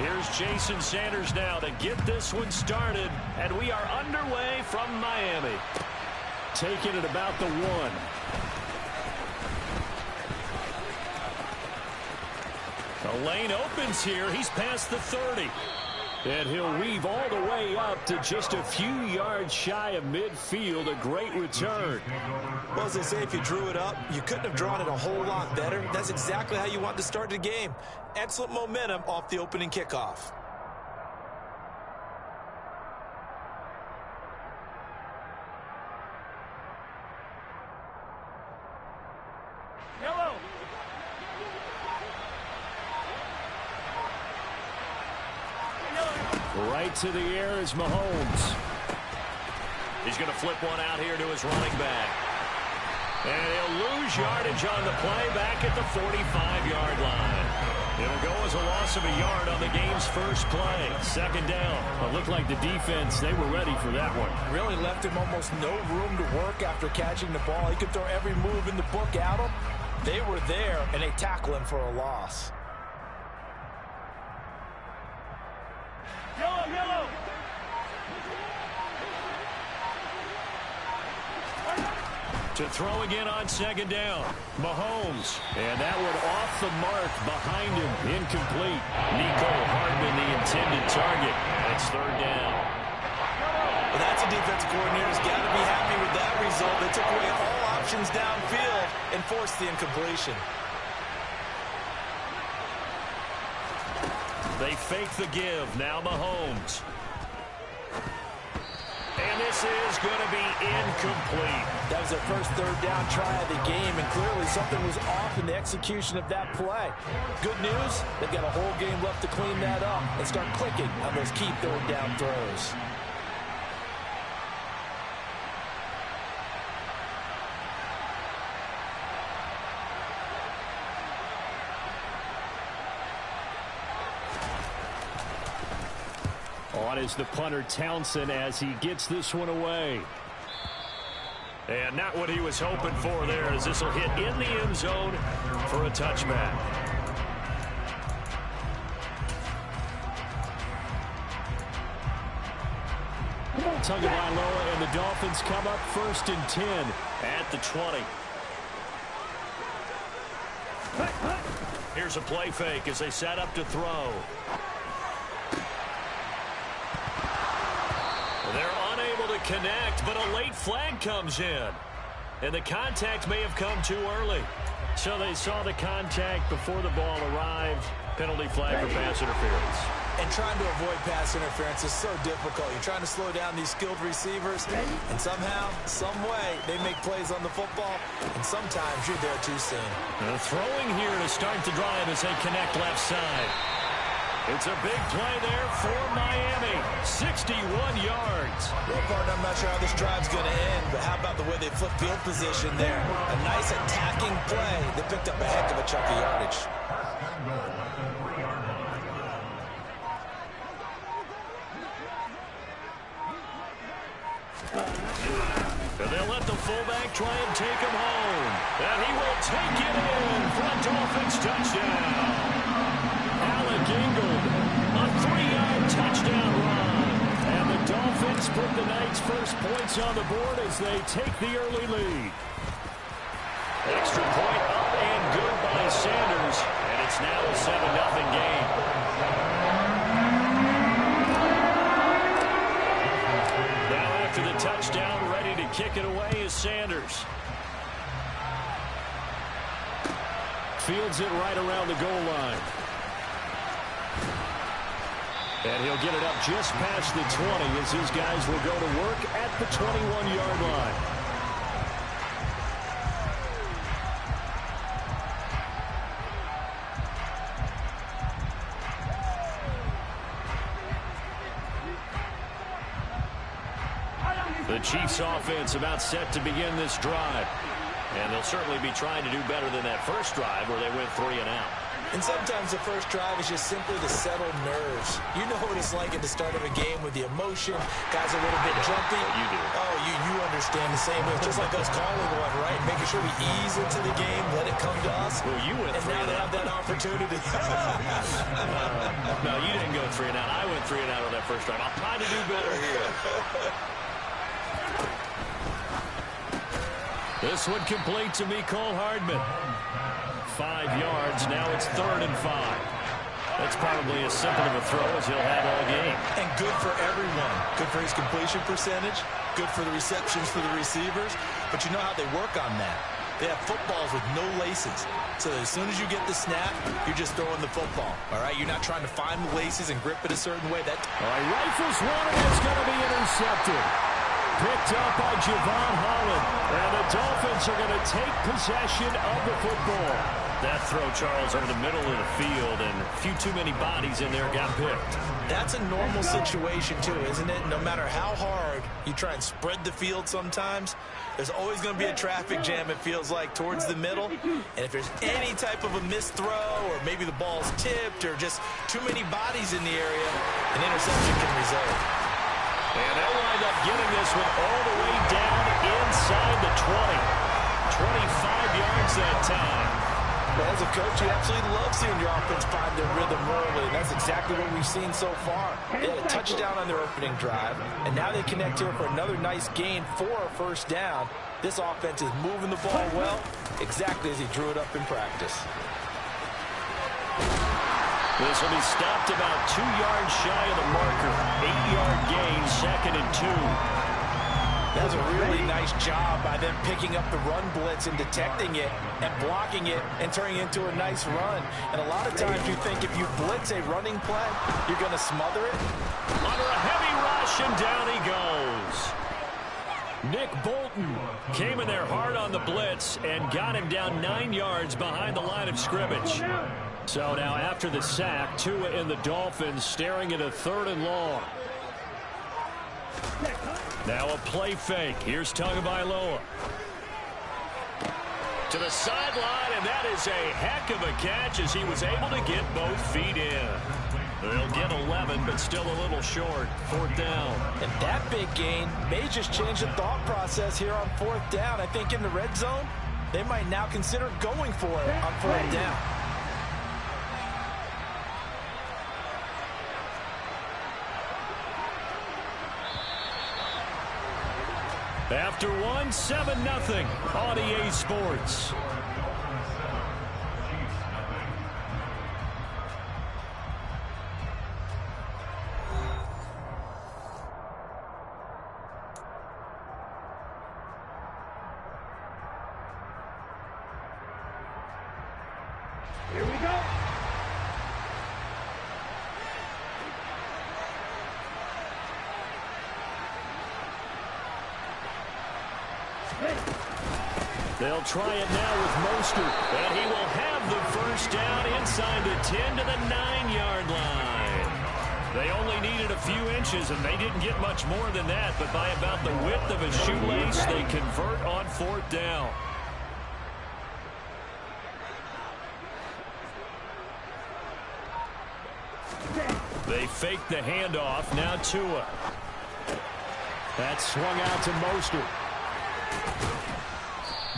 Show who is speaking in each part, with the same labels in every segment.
Speaker 1: Here's Jason Sanders now to get this one started, and we are underway from Miami. Taking it about the 1. The lane opens here. He's past the 30. And he'll weave all the way up to just a few yards shy of midfield. A great return.
Speaker 2: Well, as they say, if you drew it up, you couldn't have drawn it a whole lot better. That's exactly how you want to start the game. Excellent momentum off the opening kickoff.
Speaker 1: Right to the air is Mahomes. He's going to flip one out here to his running back. And he'll lose yardage on the play back at the 45-yard line. It'll go as a loss of a yard on the game's first play. Second down. It looked like the defense, they were ready for that one.
Speaker 2: Really left him almost no room to work after catching the ball. He could throw every move in the book at him. They were there, and they tackle him for a loss.
Speaker 3: Yellow.
Speaker 1: To throw again on second down. Mahomes. And that one off the mark behind him. Incomplete. Nico Hardman, the intended target. That's third down.
Speaker 2: Well, that's a defensive coordinator's got to be happy with that result. They took away all options downfield and forced the incompletion.
Speaker 1: They fake the give. Now Mahomes. And this is going to be incomplete.
Speaker 2: That was their first third down try of the game, and clearly something was off in the execution of that play. Good news, they've got a whole game left to clean that up and start clicking on those key third down throws.
Speaker 1: On is the punter Townsend as he gets this one away. And not what he was hoping for there, as this will hit in the end zone for a touchback. Tagovailoa and the Dolphins come up 1st and 10 at the 20. Here's a play fake as they set up to throw. They're unable to connect, but a late flag comes in. And the contact may have come too early. So they saw the contact before the ball arrived. Penalty flag for pass interference.
Speaker 2: And trying to avoid pass interference is so difficult. You're trying to slow down these skilled receivers, and somehow, some way, they make plays on the football, and sometimes you're there too soon.
Speaker 1: Throwing here to start the drive as they connect left side. It's a big play there for Miami. 61 yards.
Speaker 2: Well, partner, I'm not sure how this drive's going to end, but how about the way they flip field position there? A nice attacking play. They picked up a heck of a chunk of yardage.
Speaker 1: And they'll let the fullback try and take him home. And he will take it in for a Dolphins touchdown. Alec Ingold, a 3-yard touchdown run. And the Dolphins put the night's first points on the board as they take the early lead. Extra point up and good by Sanders. And it's now a 7-0 game. Now after the touchdown, ready to kick it away is Sanders. Fields it right around the goal line. And he'll get it up just past the 20 as his guys will go to work at the 21-yard line. The Chiefs offense about set to begin this drive. And they'll certainly be trying to do better than that first drive where they went 3 and out.
Speaker 2: And sometimes the first drive is just simply to settle nerves. You know what it's like at the start of a game with the emotion. Guys are a little bit jumpy.
Speaker 1: You do.
Speaker 2: Oh, you understand the same. It's just like us calling one, right? Making sure we ease into the game, let it come to us.
Speaker 1: Well, you went
Speaker 2: and now they have that opportunity.
Speaker 1: No, you didn't go 3 and out. I went 3 and out on that first drive. I'll try to do better here. This one complete to Mecole Hardman. 5 yards. Now it's 3rd and 5. That's probably as simple of a throw as he'll have all game.
Speaker 2: And good for everyone. Good for his completion percentage. Good for the receptions for the receivers. But you know how they work on that. They have footballs with no laces. So as soon as you get the snap, you're just throwing the football. All right? You're not trying to find the laces and grip it a certain way.
Speaker 1: All right, rifles one, and it's going to be intercepted. Picked up by Javon Holland. And the Dolphins are going to take possession of the football. That throw, Charles, over the middle of the field, and a few too many bodies in there got picked.
Speaker 2: That's a normal situation, too, isn't it? No matter how hard you try and spread the field sometimes, there's always going to be a traffic jam, it feels like, towards the middle. And if there's any type of a missed throw, or maybe the ball's tipped, or just too many bodies in the area, an interception can result.
Speaker 1: And they'll wind up getting this one all the way down inside the 20. 25 yards that time.
Speaker 2: Well, as a coach, you absolutely love seeing your offense find their rhythm early. And that's exactly what we've seen so far. They had a touchdown on their opening drive, and now they connect here for another nice gain for a first down. This offense is moving the ball well, exactly as he drew it up in practice.
Speaker 1: This will be stopped about 2 yards shy of the marker. 8-yard gain, 2nd and 2.
Speaker 2: That's a really nice job by them picking up the run blitz and detecting it and blocking it and turning it into a nice run. And a lot of times you think if you blitz a running play, you're going to smother it.
Speaker 1: Under a heavy rush, and down he goes. Nick Bolton came in there hard on the blitz and got him down 9 yards behind the line of scrimmage. So now after the sack, Tua and the Dolphins staring at a 3rd and long. Now a play fake. Here's Tagovailoa. To the sideline, and that is a heck of a catch as he was able to get both feet in. They'll get 11, but still a little short. 4th down.
Speaker 2: And that big gain may just change the thought process here on 4th down. I think in the red zone, they might now consider going for it on 4th down.
Speaker 1: After 1, 7-0 on EA Sports.
Speaker 3: Here we go.
Speaker 1: They'll try it now with Mostert, and he will have the first down inside the 10 to the 9-yard line. They only needed a few inches, and they didn't get much more than that, but by about the width of a shoelace, they convert on 4th down. They fake the handoff. Now Tua. That's swung out to Mostert.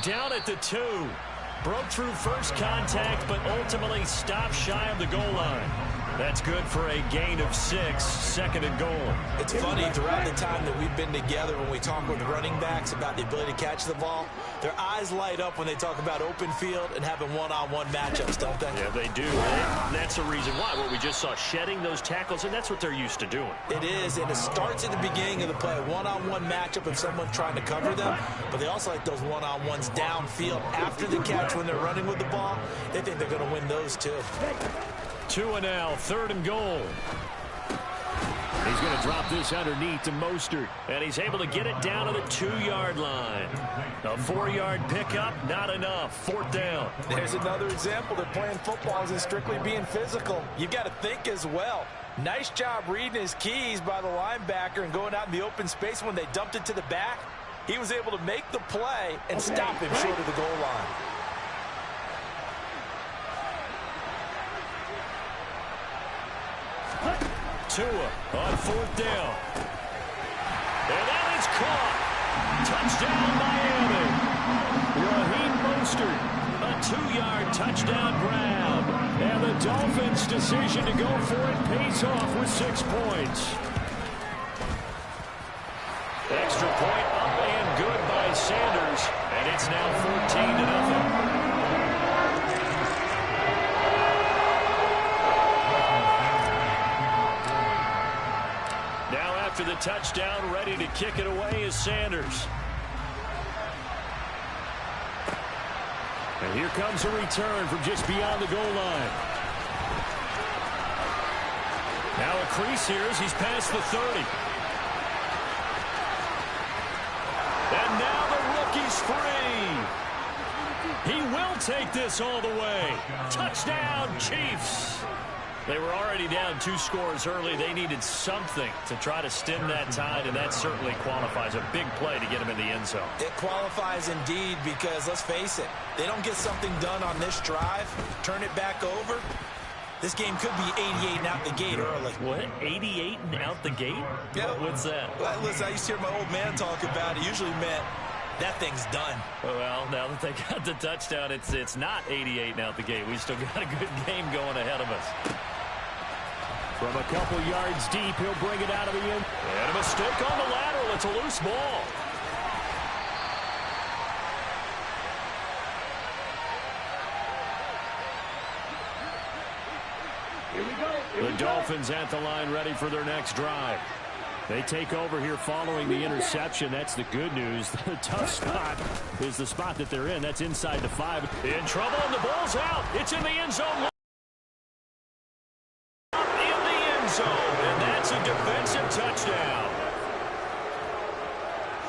Speaker 1: Down at the 2. Broke through first contact, but ultimately stopped shy of the goal line. That's good for a gain of 6, 2nd and goal.
Speaker 2: It's funny, throughout the time that we've been together, when we talk with running backs about the ability to catch the ball, their eyes light up when they talk about open field and having one-on-one matchups, don't they?
Speaker 1: Yeah, they do. And that's the reason why. What we just saw, shedding those tackles, and that's what they're used to doing.
Speaker 2: It is, and it starts at the beginning of the play. One-on-one matchup of someone trying to cover them, but they also like those one-on-ones downfield after the catch when they're running with the ball. They think they're going to win those too.
Speaker 1: Tua now, 3rd and goal. He's going to drop this underneath to Mostert, and he's able to get it down to the 2-yard line. A 4-yard pickup, not enough. 4th down.
Speaker 2: There's another example that playing football isn't strictly being physical. You've got to think as well. Nice job reading his keys by the linebacker and going out in the open space when they dumped it to the back. He was able to make the play and stop him short of the goal line.
Speaker 1: Tua on fourth down. And that is caught. Touchdown, Miami. Raheem Mostert, a 2-yard touchdown grab. And the Dolphins' decision to go for it pays off with 6 points. Extra point up and good by Sanders. And it's now 14-0. After the touchdown, ready to kick it away is Sanders. And here comes a return from just beyond the goal line. Now a crease here as he's past the 30. And now the rookie's free. He will take this all the way. Touchdown, Chiefs. They were already down 2 scores early. They needed something to try to stem that tide, and that certainly qualifies. A big play to get him in the end zone.
Speaker 2: It qualifies indeed because, let's face it, they don't get something done on this drive, turn it back over, this game could be 88 and out the gate early.
Speaker 1: What? 88 and out the gate?
Speaker 2: Yeah.
Speaker 1: What's that?
Speaker 2: Well, listen, I used to hear my old man talk about it. Usually meant that thing's done.
Speaker 1: Well, now that they got the touchdown, it's not 88 and out the gate. We still got a good game going ahead of us. From a couple yards deep, he'll bring it out of the end. And a mistake on the lateral. It's a loose ball.
Speaker 3: Here we go.
Speaker 1: The Dolphins at the line ready for their next drive. They take over here following the interception. That's the good news. The tough spot is the spot that they're in. That's inside the 5. In trouble, and the ball's out. It's in the end zone. And that's a defensive touchdown.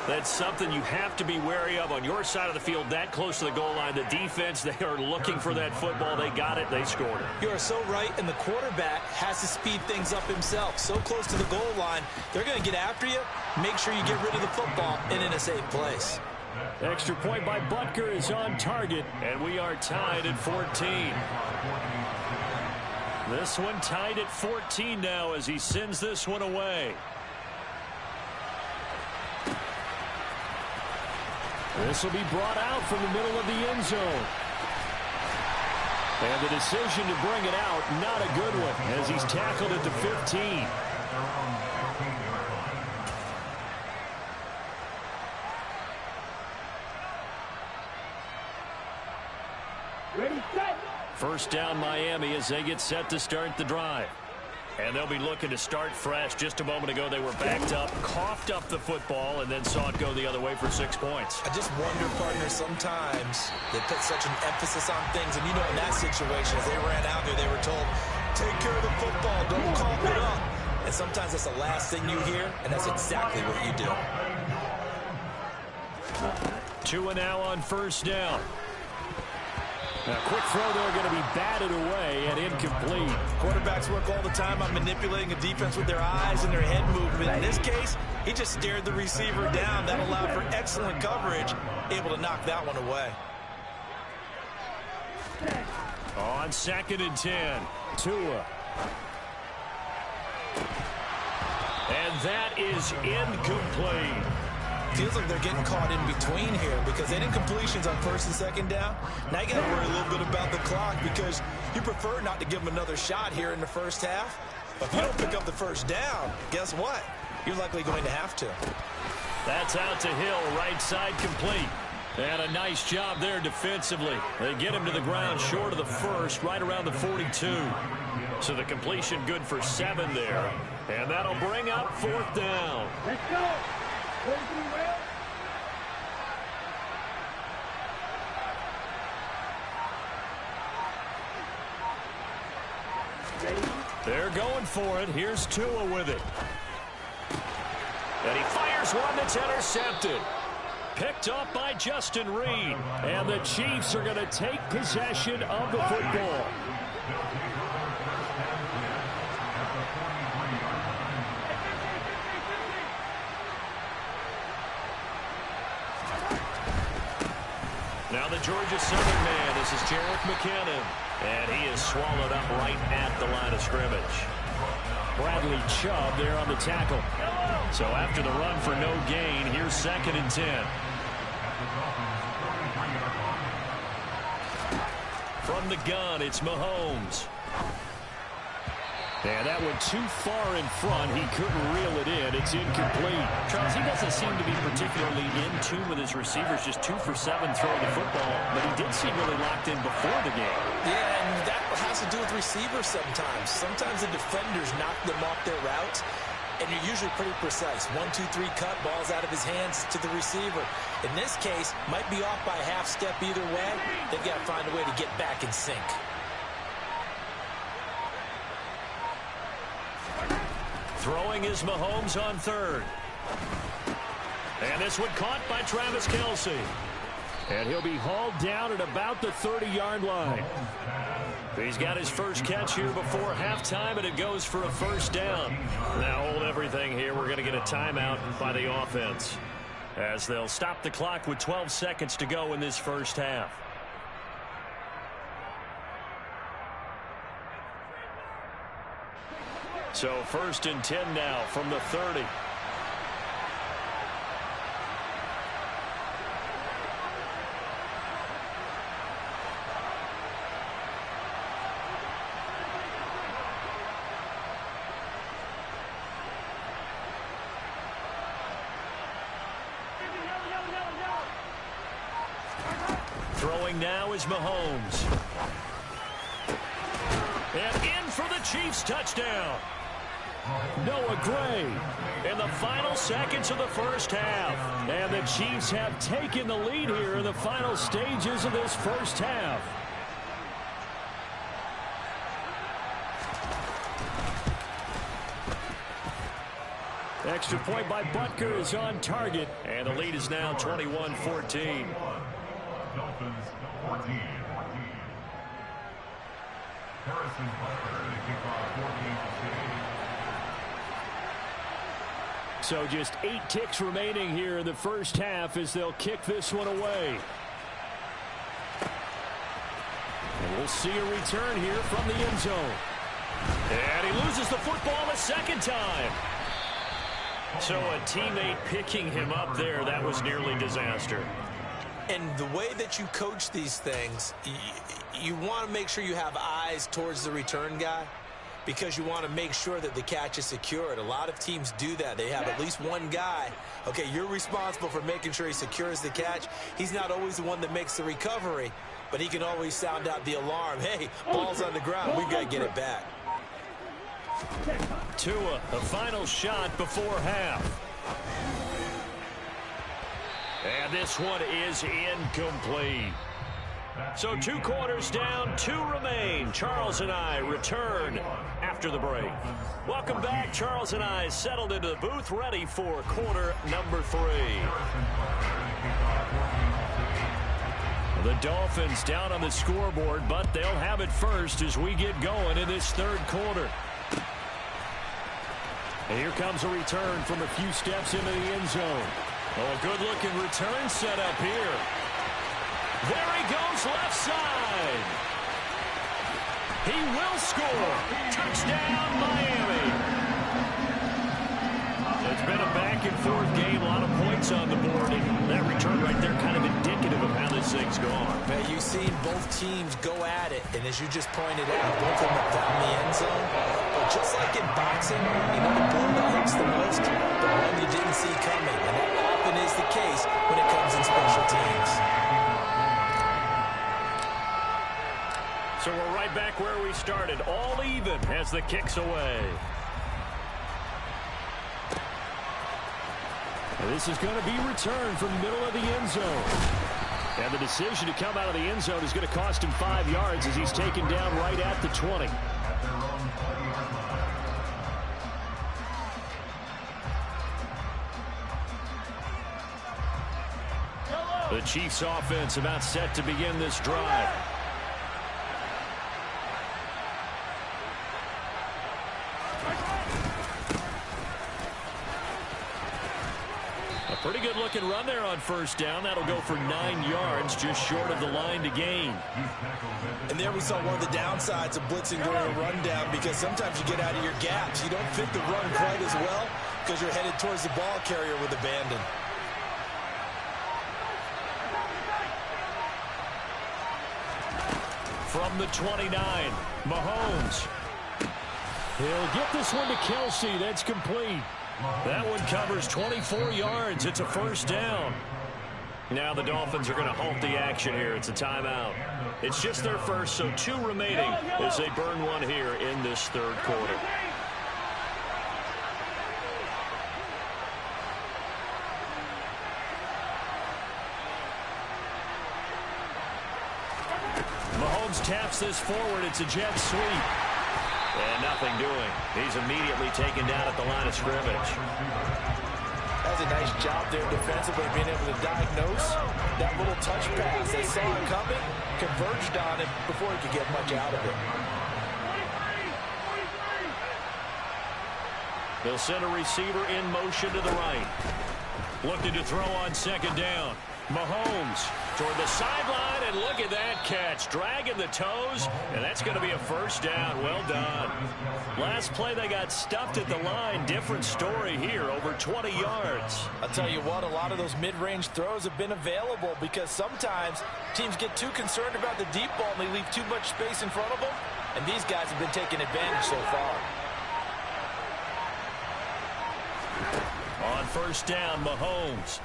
Speaker 1: That's something you have to be wary of on your side of the field, that close to the goal line. The defense, they are looking for that football. They got it. They scored it.
Speaker 2: You are so right, and the quarterback has to speed things up himself. So close to the goal line, they're going to get after you. Make sure you get rid of the football and in a safe place.
Speaker 1: Extra point by Butker is on target, and we are tied at 14. This one tied at 14 now as he sends this one away. This will be brought out from the middle of the end zone. And the decision to bring it out, not a good one, as he's tackled at the 15.
Speaker 3: Ready, set.
Speaker 1: First down, Miami, as they get set to start the drive. And they'll be looking to start fresh. Just a moment ago, they were backed up, coughed up the football, and then saw it go the other way for 6 points.
Speaker 2: I just wonder, partner, sometimes they put such an emphasis on things. And, you know, in that situation, as they ran out there, they were told, take care of the football, don't cough it up. And sometimes that's the last thing you hear, and that's exactly what you do.
Speaker 1: Tua now on first down. A quick throw there going to be batted away and incomplete.
Speaker 2: Quarterbacks work all the time on manipulating a defense with their eyes and their head movement. In this case, he just stared the receiver down. That allowed for excellent coverage, able to knock that one away.
Speaker 1: On 2nd and 10, Tua. And that is incomplete.
Speaker 2: Feels like they're getting caught in between here because they didn't completions on 1st and 2nd down. Now you got to worry a little bit about the clock because you prefer not to give them another shot here in the first half. But if you don't pick up the first down, guess what? You're likely going to have to.
Speaker 1: That's out to Hill, right side complete. And a nice job there defensively. They get him to the ground short of the first, right around the 42. So the completion good for 7 there. And that'll bring up 4th down.
Speaker 3: Let's go. 43 well.
Speaker 1: They're going for it. Here's Tua with it. And he fires one that's intercepted. Picked up by Justin Reed. And the Chiefs are going to take possession of the football. Now the Georgia Southern man, this is Jerick McKinnon. And he is swallowed up right at the line of scrimmage. Bradley Chubb there on the tackle. So after the run for no gain, here's 2nd and 10. From the gun, it's Mahomes. And that one too far in front. He couldn't reel it in. It's incomplete.
Speaker 4: Charles, he doesn't seem to be particularly in tune with his receivers. Just 2 for 7 throwing the football. But he did seem really locked in before the game.
Speaker 2: Yeah, and that has to do with receivers sometimes. Sometimes the defenders knock them off their routes, and you're usually pretty precise. 1, 2, 3 cut, ball's out of his hands to the receiver. In this case, might be off by a half step either way. They've got to find a way to get back in sync.
Speaker 1: Throwing is Mahomes on 3rd. And this one caught by Travis Kelce. And he'll be hauled down at about the 30-yard line. He's got his first catch here before halftime, and it goes for a 1st down. Now hold everything here. We're going to get a timeout by the offense, as they'll stop the clock with 12 seconds to go in this first half. So 1st and 10 now from the 30. Throwing now is Mahomes. And in for the Chiefs touchdown. Noah Gray in the final seconds of the first half. And the Chiefs have taken the lead here in the final stages of this first half. Extra point by Butker is on target. And the lead is now 21-14.
Speaker 5: Dolphins 14. Harrison Butker, the kickoff 14-6.
Speaker 1: So just 8 ticks remaining here in the first half as they'll kick this one away. And we'll see a return here from the end zone. And he loses the football a 2nd time. So a teammate picking him up there, that was nearly disaster.
Speaker 2: And the way that you coach these things, you want to make sure you have eyes towards the return guy, because you want to make sure that the catch is secured. A lot of teams do that. They have at least one guy. Okay, you're responsible for making sure he secures the catch. He's not always the one that makes the recovery, but he can always sound out the alarm. Hey, ball's on the ground. We've got to get it back.
Speaker 1: Tua, the final shot before half. And this one is incomplete. So 2 quarters down, 2 remain. Charles and I return after the break. Welcome back. Charles and I settled into the booth, ready for quarter number 3. The Dolphins down on the scoreboard, but they'll have it first as we get going in this 3rd quarter. And here comes a return from a few steps into the end zone. Oh, a good-looking return set up here. There he goes left side. He will score. Touchdown, Miami. It's been a back-and-forth game, a lot of points on the board, and that return right there kind of indicative of how this thing's gone.
Speaker 2: Man, you've seen both teams go at it, and as you just pointed out, both of them have found the end zone. But just like in boxing, you know the blow that hurts the most? The one you didn't see coming, and that often is the case when it comes in special teams.
Speaker 1: So we're right back where we started, all even as the kick's away. This is going to be returned from the middle of the end zone. And the decision to come out of the end zone is going to cost him 5 yards as he's taken down right at the 20. The Chiefs offense about set to begin this drive. Pretty good looking run there on first down. That'll go for 9 yards, just short of the line to gain.
Speaker 2: And there we saw one of the downsides of blitzing during a rundown, because sometimes you get out of your gaps. You don't fit the run quite as well because you're headed towards the ball carrier with abandon.
Speaker 1: From the 29, Mahomes. He'll get this one to Kelsey. That's complete. That one covers 24 yards. It's a first down. Now the Dolphins are going to halt the action here. It's a timeout. It's just their first, so 2 remaining as they burn one here in this third quarter. Mahomes taps this forward. It's a jet sweep. And nothing doing. He's immediately taken down at the line of scrimmage.
Speaker 2: That's a nice job there defensively, being able to diagnose that little touch pass. They saw it coming, converged on it before he could get much out of it.
Speaker 1: They'll send a receiver in motion to the right. Looking to throw on second down. Mahomes toward the sideline, and look at that catch. Dragging the toes, and that's going to be a first down. Well done. Last play, they got stuffed at the line. Different story here, over 20 yards.
Speaker 2: I'll tell you what, a lot of those mid-range throws have been available because sometimes teams get too concerned about the deep ball and they leave too much space in front of them, and these guys have been taking advantage so far.
Speaker 1: On first down, Mahomes.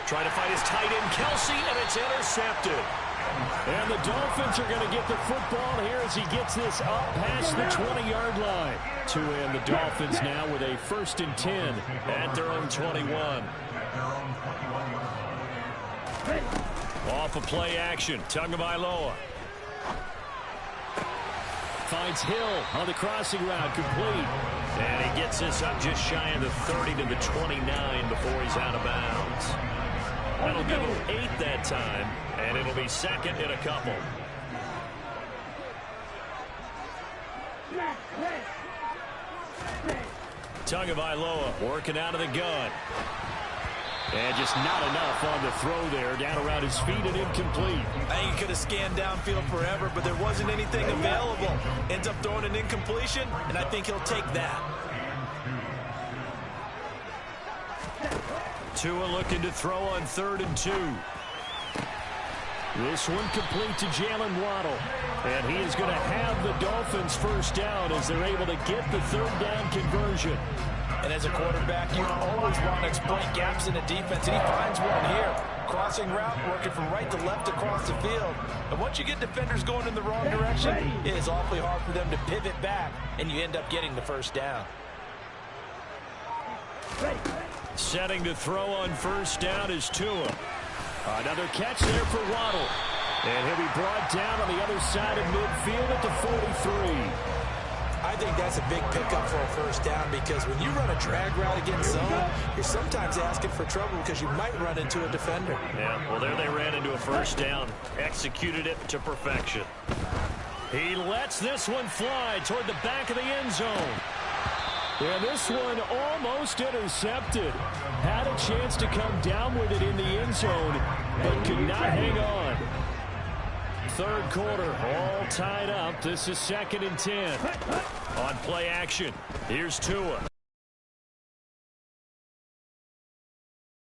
Speaker 1: Trying to find his tight end, Kelsey, and it's intercepted. And the Dolphins are going to get the football here as he gets this up past the 20-yard line. To end the Dolphins now with a 1st and 10 at their own 21. Off of play action, Tagovailoa. Finds Hill on the crossing route, complete. And he gets this up just shy of the 30 to the 29 before he's out of bounds. That'll give him 8 that time, and it'll be 2nd and a couple. Tagovailoa working out of the gun. And just not enough on the throw there. Down around his feet and incomplete.
Speaker 2: I think he could have scanned downfield forever, but there wasn't anything available. Ends up throwing an incompletion, and I think he'll take that.
Speaker 1: Tua looking to throw on 3rd and 2. This one complete to Jalen Waddle. And he is going to have the Dolphins first down as they're able to get the 3rd down conversion.
Speaker 2: And as a quarterback, you always want to exploit gaps in the defense, and he finds one here. Crossing route, working from right to left across the field. And once you get defenders going in the wrong direction, it is awfully hard for them to pivot back, and you end up getting the first down.
Speaker 1: Setting to throw on first down is Tua. Another catch there for Waddle. And he'll be brought down on the other side of midfield at the 43.
Speaker 2: I think that's a big pickup for a first down, because when you run a drag route against zone, you're sometimes asking for trouble because you might run into a defender.
Speaker 1: Yeah, well, there they ran into a first down. Executed it to perfection. He lets this one fly toward the back of the end zone. And this one almost intercepted. Had a chance to come down with it in the end zone, but could not hang on. 3rd quarter, all tied up. This is 2nd and 10. On play action, here's Tua.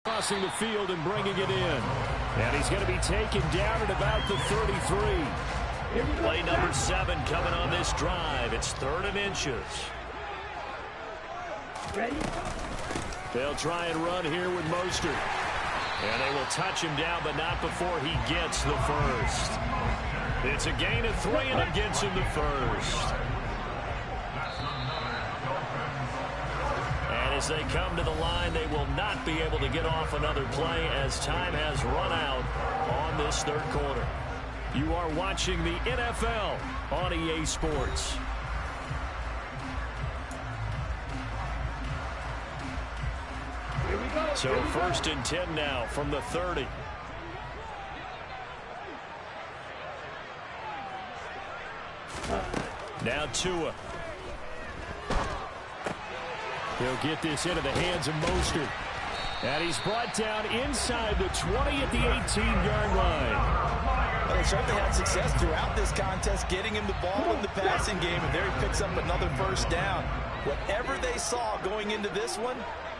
Speaker 1: Crossing the field and bringing it in. And he's going to be taken down at about the 33. Play number 7 coming on this drive. It's 3rd and inches.
Speaker 3: Ready?
Speaker 1: They'll try and run here with Mostert. And they will touch him down, but not before he gets the first. It's a gain of 3, and it gets him the first. And as they come to the line, they will not be able to get off another play as time has run out on this 3rd quarter. You are watching the NFL on EA Sports. So 1st and 10 now from the 30. Now Tua. He'll get this into the hands of Mostert. And he's brought down inside the 20 at the 18-yard line.
Speaker 2: Well, they certainly had success throughout this contest getting him the ball in the passing game, and there he picks up another first down. Whatever they saw going into this one,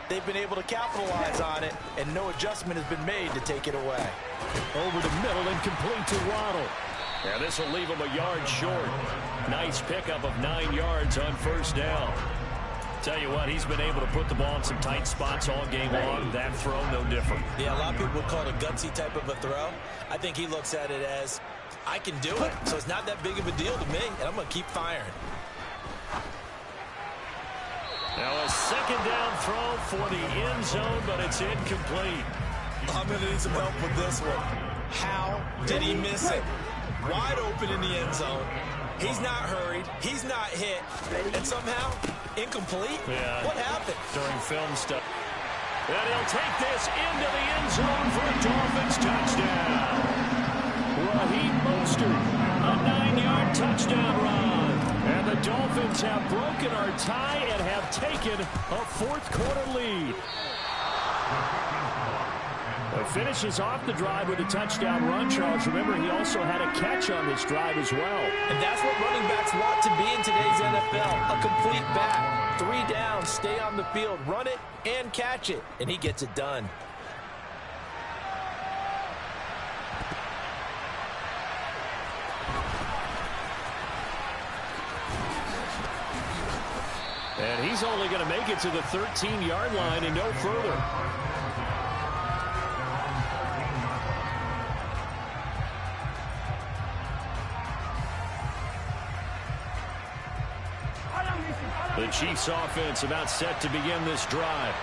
Speaker 2: they've been able to capitalize on it, and no adjustment has been made to take it away.
Speaker 1: Over the middle and complete to Waddle. And this will leave him a yard short. Nice pickup of 9 yards on first down. Tell you what, he's been able to put the ball in some tight spots all game long. That throw, no different.
Speaker 2: Yeah, a lot of people would call it a gutsy type of a throw. I think he looks at it as, I can do it, so it's not that big of a deal to me, and I'm going to keep firing.
Speaker 1: Now a second down throw for the end zone, but it's incomplete.
Speaker 2: I'm going to need some help with this one. How did he miss it? Wide open in the end zone. He's not hurried. He's not hit. And somehow, incomplete?
Speaker 1: Yeah.
Speaker 2: What happened?
Speaker 1: During film stuff. And he'll take this into the end zone for a Dolphins touchdown. Raheem Mostert, a 9-yard touchdown run. And the Dolphins have broken our tie and have taken a fourth-quarter lead. It finishes off the drive with a touchdown run, Charles. Remember, he also had a catch on this drive as well.
Speaker 2: And that's what running backs want to be in today's NFL. A complete back. 3 down, stay on the field, run it, and catch it. And he gets it done.
Speaker 1: And he's only going to make it to the 13-yard line and no further. The Chiefs offense about set to begin this drive.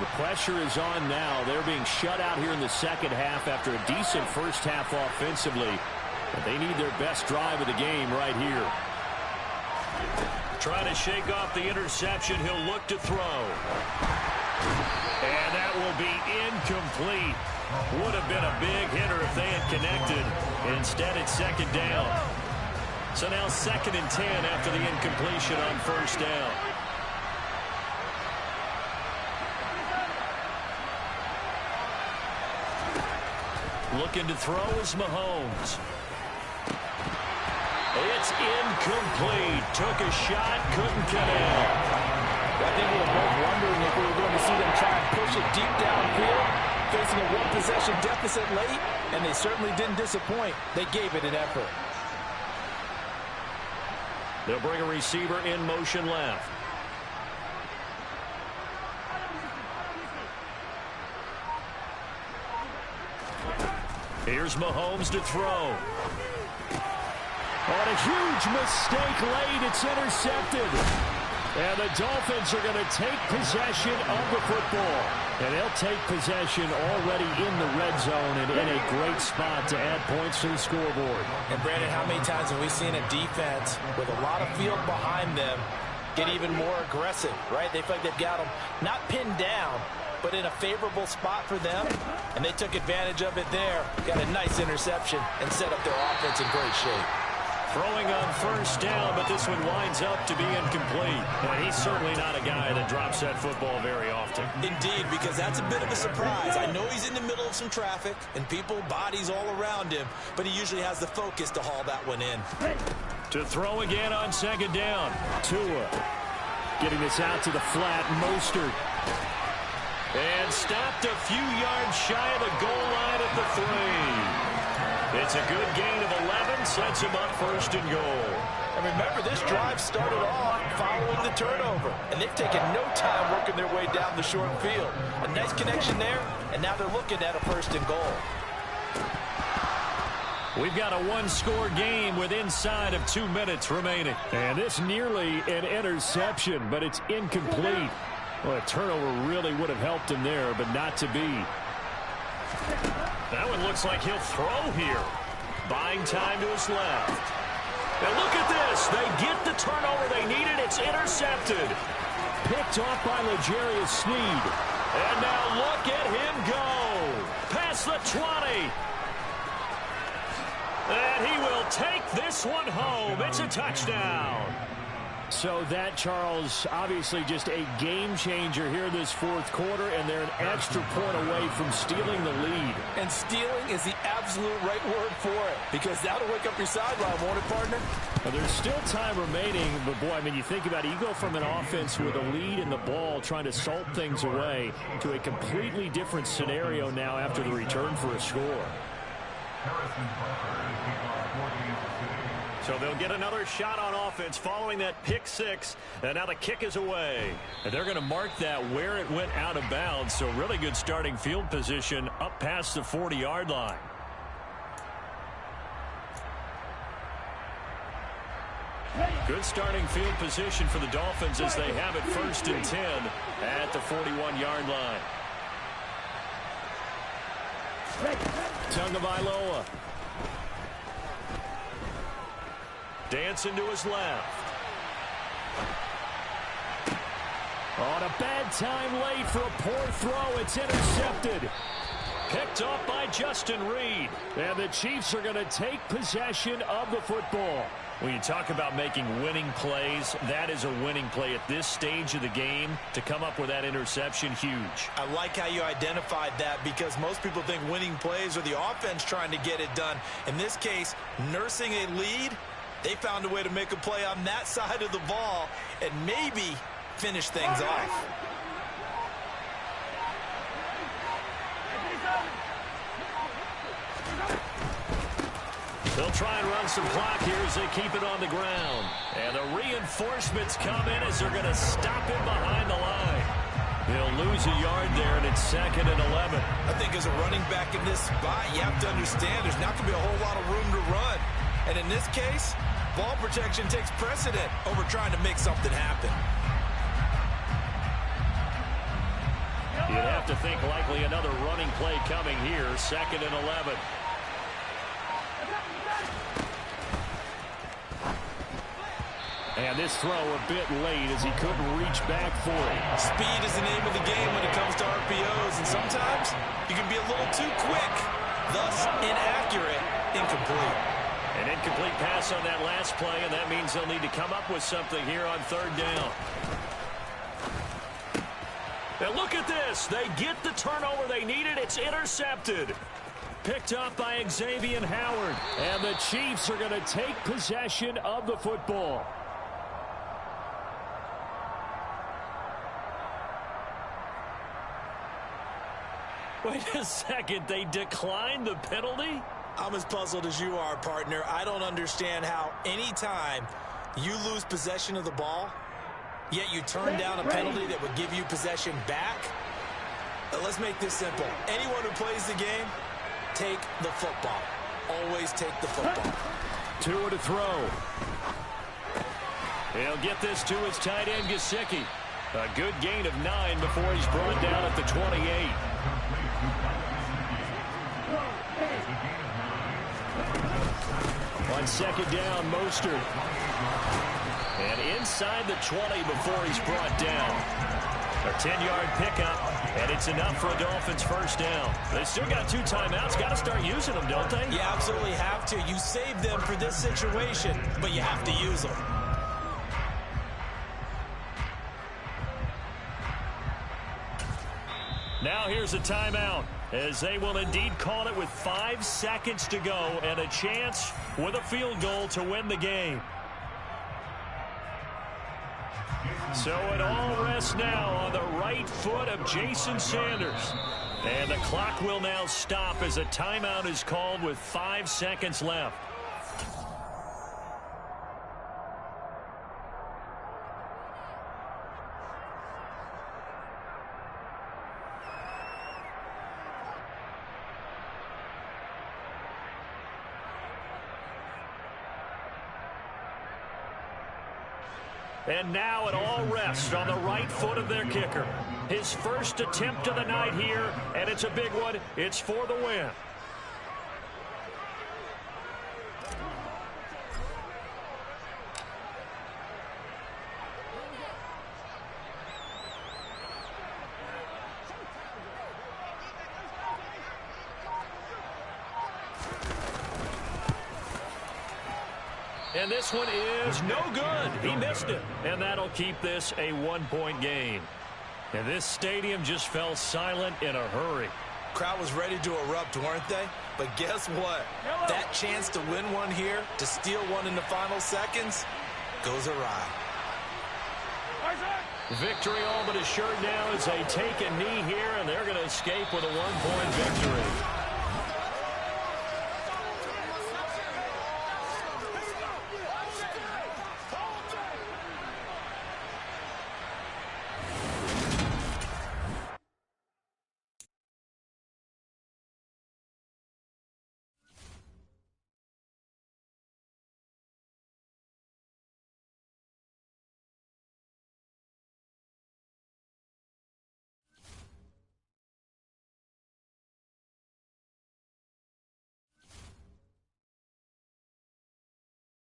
Speaker 1: The pressure is on now. They're being shut out here in the second half after a decent first half offensively. But they need their best drive of the game right here. Trying to shake off the interception. He'll look to throw. And that will be incomplete. Would have been a big hitter if they had connected. Instead, it's second down. So now 2nd and 10 after the incompletion on first down. Looking to throw is Mahomes. It's incomplete. Took a shot, couldn't connect.
Speaker 2: I think we were both wondering if we were going to see them try and push it deep downfield, facing a one-possession deficit late, and they certainly didn't disappoint. They gave it an effort.
Speaker 1: They'll bring a receiver in motion left. Here's Mahomes to throw. On a huge mistake late, it's intercepted. And the Dolphins are going to take possession of the football. And they'll take possession already in the red zone and in a great spot to add points to the scoreboard.
Speaker 2: And Brandon, how many times have we seen a defense with a lot of field behind them get even more aggressive, right? They feel like they've got them not pinned down, but in a favorable spot for them. And they took advantage of it there. Got a nice interception and set up their offense in great shape.
Speaker 1: Throwing on first down, but this one winds up to be incomplete. And he's certainly not a guy that drops that football very often.
Speaker 2: Indeed, because that's a bit of a surprise. I know he's in the middle of some traffic and people, bodies all around him, but he usually has the focus to haul that one in.
Speaker 1: To throw again on second down. Tua getting this out to the flat. Mostert. And stopped a few yards shy of the goal line at the 3. It's a good gain of 11, sets him up 1st and goal.
Speaker 2: And remember, this drive started off following the turnover, and they've taken no time working their way down the short field. A nice connection there, and now they're looking at a 1st and goal.
Speaker 1: We've got a one-score game with inside of 2 minutes remaining. And this nearly an interception, but it's incomplete. Well, a turnover really would have helped him there, but not to be. That one looks like he'll throw here. Buying time to his left. And look at this. They get the turnover they needed. It's intercepted. Picked off by L'Jarius Sneed. And now look at him go. Past the 20. And he will take this one home. It's a touchdown. So that, Charles, obviously just a game changer here this fourth quarter, and they're an extra point away from stealing the lead.
Speaker 2: And stealing is the absolute right word for it, because that'll wake up your sideline, won't it, partner?
Speaker 1: Well, there's still time remaining, but boy, I mean, you think about it, you go from an offense with a lead in the ball trying to salt things away to a completely different scenario now after the return for a score.
Speaker 4: So they'll get another shot on offense following that pick six. And now the kick is away. And they're going to mark that where it went out of bounds. So really good starting field position up past the 40-yard line. Good starting field position for the Dolphins as they have it 1st and 10 at the 41-yard line. Tagovailoa. Dancing to his left.
Speaker 1: On a bad time late for a poor throw. It's intercepted.
Speaker 4: Picked off by Justin Reed.
Speaker 1: And the Chiefs are going to take possession of the football.
Speaker 4: When you talk about making winning plays, that is a winning play at this stage of the game. To come up with that interception, huge.
Speaker 2: I like how you identified that, because most people think winning plays are the offense trying to get it done. In this case, nursing a lead, they found a way to make a play on that side of the ball and maybe finish things off.
Speaker 4: They'll try and run some clock here as they keep it on the ground. And the reinforcements come in as they're going to stop him behind the line. They'll lose a yard there, and it's 2nd and 11.
Speaker 2: I think as a running back in this spot, you have to understand there's not going to be a whole lot of room to run. And in this case, ball protection takes precedent over trying to make something happen.
Speaker 4: You'd have to think likely another running play coming here, 2nd and 11.
Speaker 1: And this throw a bit late as he couldn't reach back for it.
Speaker 2: Speed is the name of the game when it comes to RPOs, and sometimes you can be a little too quick, thus inaccurate, incomplete.
Speaker 4: An incomplete pass on that last play, and that means they'll need to come up with something here on 3rd down. And look at this. They get the turnover they needed. It's intercepted. Picked up by Xavier Howard.
Speaker 1: And the Chiefs are going to take possession of the football.
Speaker 4: Wait a second. They declined the penalty?
Speaker 2: I'm as puzzled as you are, partner. I don't understand how any time you lose possession of the ball, yet you turn down a penalty that would give you possession back. Let's make this simple. Anyone who plays the game, take the football. Always take the football.
Speaker 1: Tua to throw.
Speaker 4: He'll get this to his tight end, Gesicki. A good gain of 9 before he's brought down at the 28.
Speaker 1: On 2nd down, Mostert.
Speaker 4: And inside the 20 before he's brought down. A 10-yard pickup, and it's enough for a Dolphins 1st down. They still got 2 timeouts. Got to start using them, don't they?
Speaker 2: You absolutely have to. You save them for this situation, but you have to use them.
Speaker 4: Now here's a timeout, as they will indeed call it with 5 seconds to go and a chance with a field goal to win the game. So it all rests now on the right foot of Jason Sanders. And the clock will now stop as a timeout is called with 5 seconds left. And now it all rests on the right foot of their kicker. His first attempt of the night here, and it's a big one. It's for the win.
Speaker 1: And this one is no good. He missed it. And that'll keep this a one-point game. And this stadium just fell silent in a hurry.
Speaker 2: Crowd was ready to erupt, weren't they? But guess what? That chance to win one here, to steal one in the final seconds, goes awry.
Speaker 1: Victory all but assured now as they take a knee here, and they're going to escape with a one-point victory.